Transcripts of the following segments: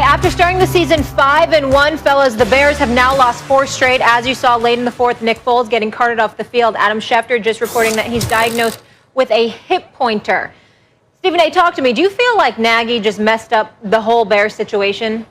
after starting the season 5-1, fellas, the Bears have now lost 4 straight. As you saw late in the fourth, Nick Foles getting carted off the field. Adam Schefter just reporting that he's diagnosed with a hip pointer. Stephen A., talk to me. Do you feel like Nagy just messed up the whole Bears situation?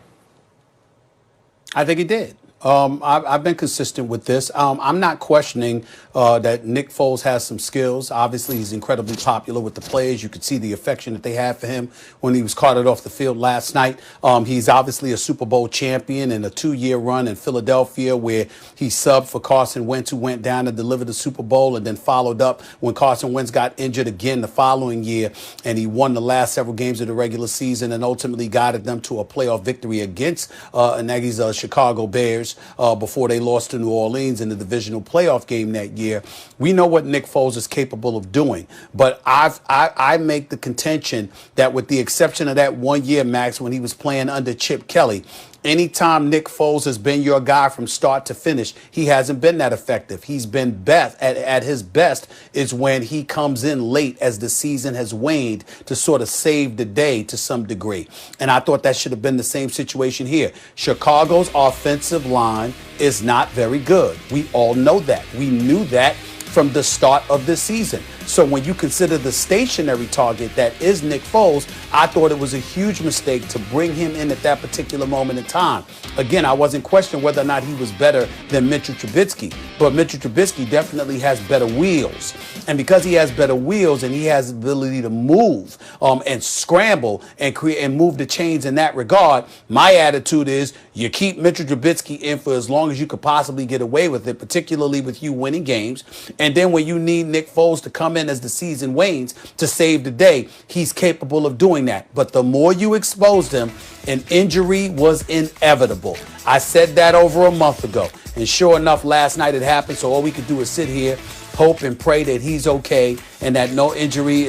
I think he did. I've been consistent with this. I'm not questioning that Nick Foles has some skills. Obviously, he's incredibly popular with the players. You could see the affection that they have for him when he was carted off the field last night. He's obviously a Super Bowl champion in a 2-year run in Philadelphia where he subbed for Carson Wentz, who went down and delivered the Super Bowl, and then followed up when Carson Wentz got injured again the following year, and he won the last several games of the regular season and ultimately guided them to a playoff victory against Nagy's Chicago Bears. Before they lost to New Orleans in the divisional playoff game that year. We know what Nick Foles is capable of doing, but I make the contention that with the exception of that 1 year, Max, when he was playing under Chip Kelly, anytime Nick Foles has been your guy from start to finish, he hasn't been that effective. He's been best at his best is when he comes in late as the season has waned to sort of save the day to some degree. And I thought that should have been the same situation here. Chicago's offensive line is not very good. We all know that. We knew that from the start of the season. So when you consider the stationary target that is Nick Foles, I thought it was a huge mistake to bring him in at that particular moment in time. Again, I wasn't questioning whether or not he was better than Mitchell Trubisky, but Mitchell Trubisky definitely has better wheels. And because he has better wheels and he has the ability to move and scramble and create and move the chains in that regard, my attitude is you keep Mitchell Trubisky in for as long as you could possibly get away with it, particularly with you winning games. And then when you need Nick Foles to come in as the season wanes to save the day, he's capable of doing that. But the more you exposed him, an injury was inevitable. I said that over a month ago. And sure enough, last night it happened. So all we could do is sit here, hope and pray that he's okay and that the injury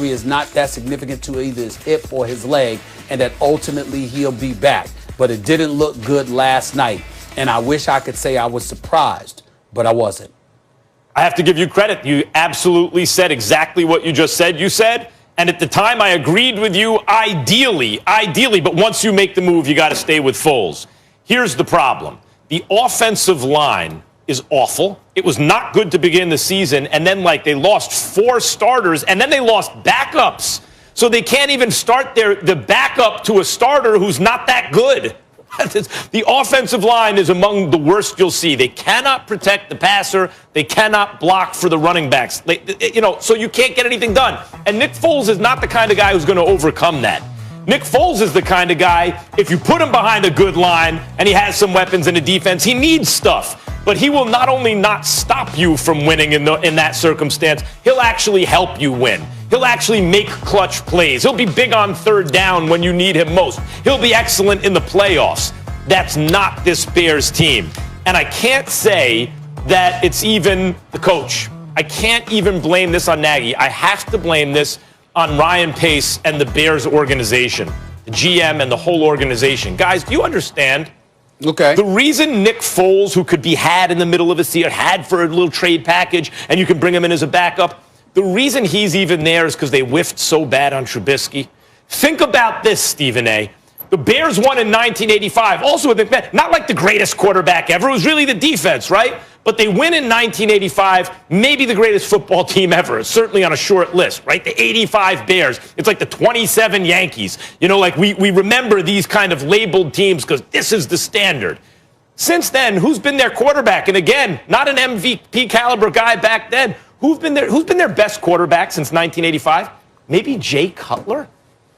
is not that significant to either his hip or his leg, and that ultimately he'll be back. But it didn't look good last night. And I wish I could say I was surprised, but I wasn't. I have to give you credit. You absolutely said exactly what you just said. You said, and at the time I agreed with you, ideally, but once you make the move, you got to stay with Foles. Here's the problem. The offensive line is awful. It was not good to begin the season, and then they lost 4 starters, and then they lost backups. So they can't even start the backup to a starter who's not that good. The offensive line is among the worst you'll see. They cannot protect the passer. They cannot block for the running backs. So you can't get anything done. And Nick Foles is not the kind of guy who's going to overcome that. Nick Foles is the kind of guy, if you put him behind a good line and he has some weapons in the defense, he needs stuff. But he will not only not stop you from winning in that circumstance, he'll actually help you win. He'll actually make clutch plays. He'll be big on third down when you need him most. He'll be excellent in the playoffs. That's not this Bears team. And I can't say that it's even the coach. I can't even blame this on Nagy. I have to blame this on Ryan Pace and the Bears organization, the GM and the whole organization. Guys, do you understand? Okay. The reason Nick Foles, who could be had in the middle of the season, had for a little trade package, and you can bring him in as a backup, the reason he's even there is because they whiffed so bad on Trubisky. Think about this, Stephen A. The Bears won in 1985, also with not like the greatest quarterback ever. It was really the defense, right? But they win in 1985, maybe the greatest football team ever, certainly on a short list, right? The 85 Bears. It's like the 27 Yankees. We remember these kind of labeled teams because this is the standard. Since then, who's been their quarterback? And again, not an MVP caliber guy back then. Who's been their best quarterback since 1985? Maybe Jay Cutler?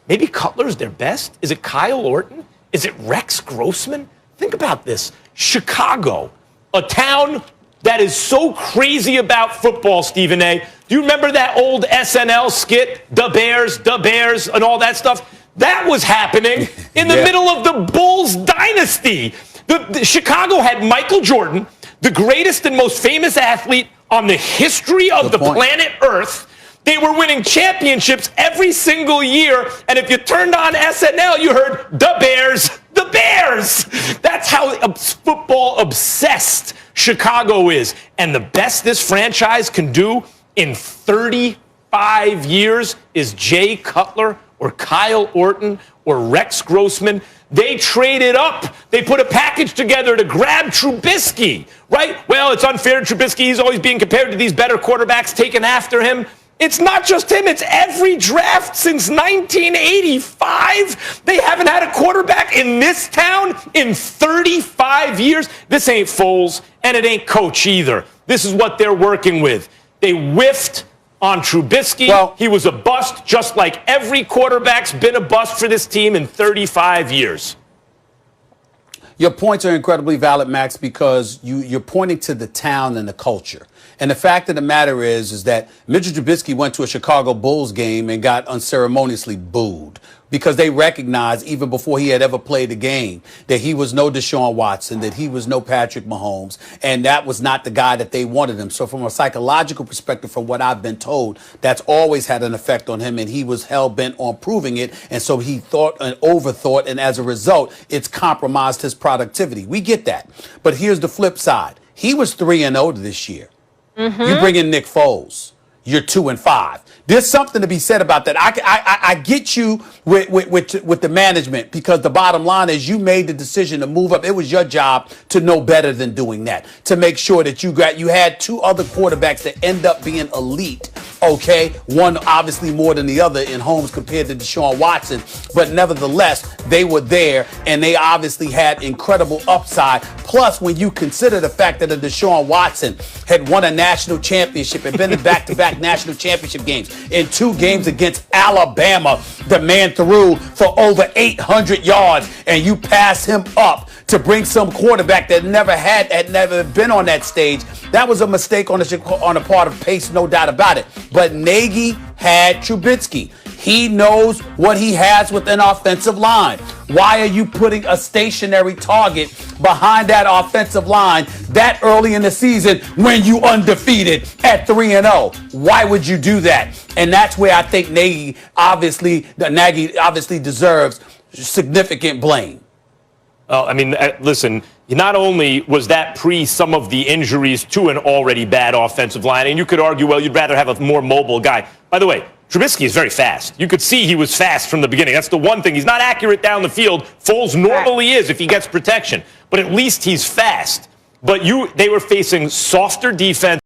Maybe Cutler's their best? Is it Kyle Orton? Is it Rex Grossman? Think about this. Chicago, a town that is so crazy about football, Stephen A. Do you remember that old SNL skit, The Bears, and all that stuff? That was happening in the middle of the Bulls dynasty. The Chicago had Michael Jordan, the greatest and most famous athlete on the history of the planet Earth. They were winning championships every single year, and if you turned on SNL, you heard the Bears. That's how football obsessed Chicago is. And the best this franchise can do in 35 years is Jay Cutler or Kyle Orton or Rex Grossman. They traded up. They put a package together to grab Trubisky, right? Well, it's unfair to Trubisky. He's always being compared to these better quarterbacks taken after him. It's not just him. It's every draft since 1985. They haven't had a quarterback in this town in 35 years. This ain't Foles, and it ain't Coach either. This is what they're working with. They whiffed on Trubisky. Well, he was a bust, just like every quarterback's been a bust for this team in 35 years. Your points are incredibly valid, Max, because you're pointing to the town and the culture. And the fact of the matter is that Mitchell Trubisky went to a Chicago Bulls game and got unceremoniously booed because they recognized, even before he had ever played the game, that he was no Deshaun Watson, that he was no Patrick Mahomes, and that was not the guy that they wanted him. So from a psychological perspective, from what I've been told, that's always had an effect on him, and he was hell-bent on proving it, and so he thought and overthought, and as a result, it's compromised his productivity. We get that. But here's the flip side. He was 3-0 this year. You bring in Nick Foles, you're 2-5. There's something to be said about that. I get you with the management, because the bottom line is you made the decision to move up. It was your job to know better than doing that, to make sure that you had two other quarterbacks that end up being elite. Okay, one obviously more than the other in Holmes compared to Deshaun Watson, but nevertheless, they were there and they obviously had incredible upside. Plus, when you consider the fact that a Deshaun Watson had won a national championship and been in back-to-back national championship games, in 2 games against Alabama, the man threw for over 800 yards, and you pass him up to bring some quarterback that had never been on that stage. That was a mistake on the part of Pace, no doubt about it. But Nagy had Trubisky. He knows what he has with an offensive line. Why are you putting a stationary target behind that offensive line that early in the season when you undefeated at 3-0? Why would you do that? And that's where I think Nagy obviously deserves significant blame. I mean, listen, not only was that pre some of the injuries to an already bad offensive line, and you could argue, well, you'd rather have a more mobile guy. By the way, Trubisky is very fast. You could see he was fast from the beginning. That's the one thing. He's not accurate down the field. Foles normally is if he gets protection, but at least he's fast. But they were facing softer defense.